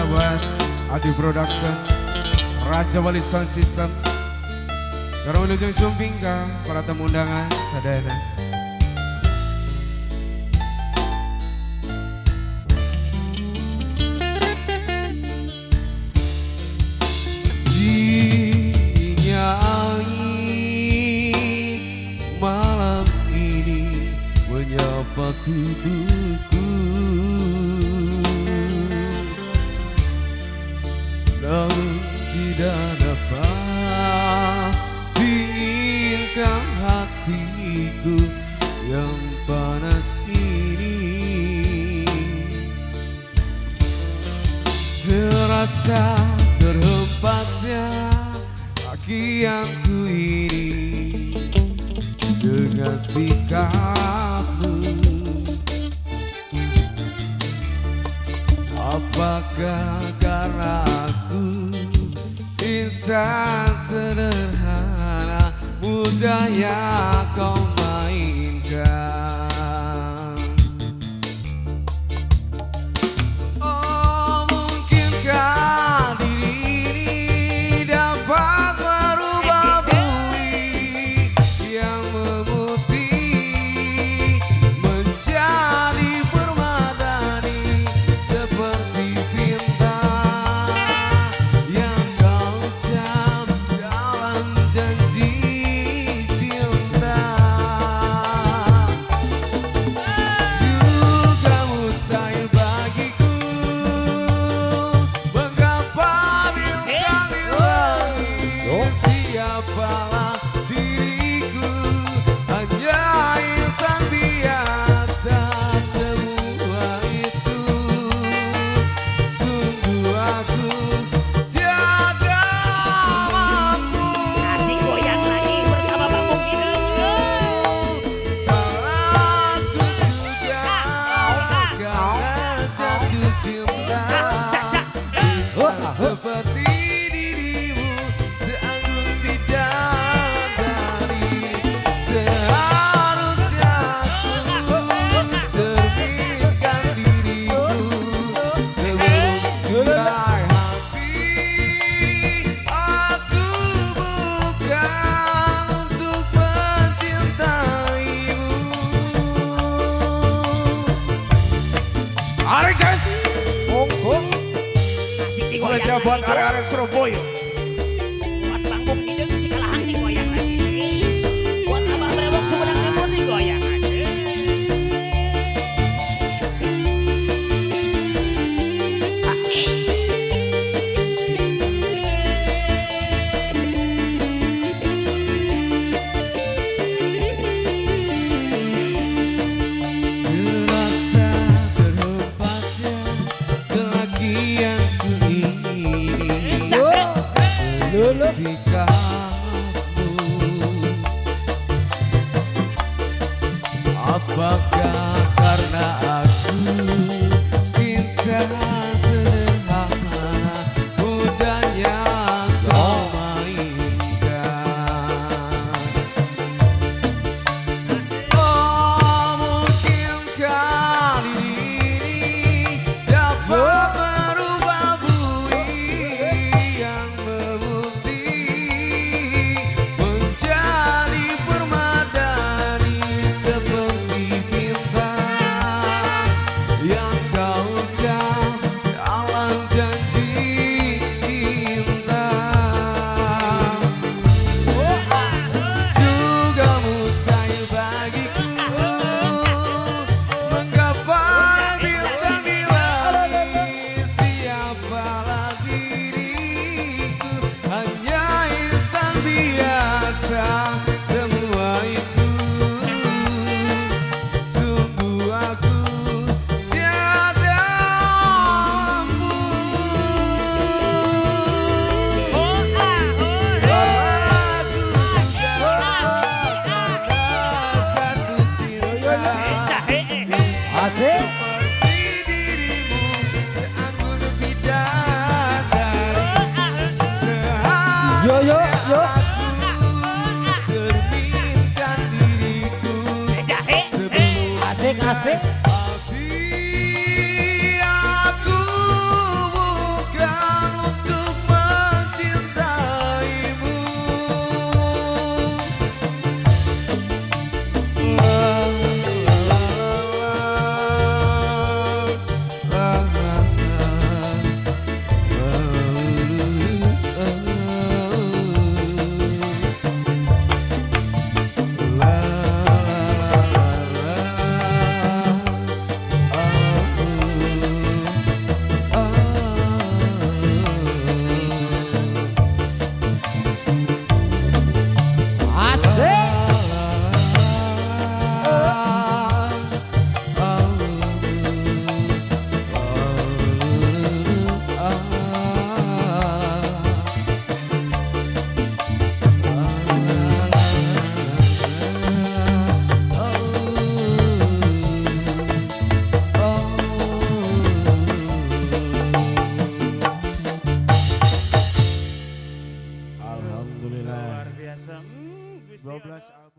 buat Adi Production, Raja Wali Sound System. Cara menuju Sumpingka, para tamu undangan sadayana. Malam ini menyapa tubuhku dan tidak dapat diinginkan hatiku yang panas ini. Serasa terhempasnya bagianku ini dengan sikapmu. Apakah karena aku insan sederhana, mudah yang kau mainkan? Oh, mungkinkah diri ini dapat merubah bumi yang memutih menjadi permadani seperti bintang yang kau ucap dalam janji cinta. Juga mustahil bagiku menggapai bintang di langit. Siapalah diriku, hanya insan biasa. Semua itu sungguh aku tiada mampu. Asik goyang lagi bersama Bang Bukit. Salahku juga karena jatuh cinta. Insan seperti dirimu seanggun bidadari. Seharusnya aku cerminkan diriku sebelum mulai hati. Aku bukan untuk mencintaimu. Arek guys, Asik boleh digoyang siap buat lagi. arek-arek Surabaya. Buat Bang Bukit sekalahan digoyang lagi. Buat Abang Brewok Sumedang Timur digoyang aja. Terasa terhempasnya kelakianku ini. Sikapmu, apakah karena aku insan sederhana, mudahnya kau mainkan? Oh, mungkinkah diri ini dapat merubah bumi yang memutih menjadi permadani seperti bintang yang kau ucap dalam janji cinta. Juga mustahil bagiku menggapai bintang di langit. Siapalah diriku, hanya insan biasa. Semua itu sungguh aku tiada mampu. Salahku juga jatuh cinta. Asik. Seperti dirimu seanggun bidadari. Seharusnya aku cerminkan diriku sebelum Asik. hati. Aku Alhamdulillah. Luar biasa. Gusti 12 Allah. album.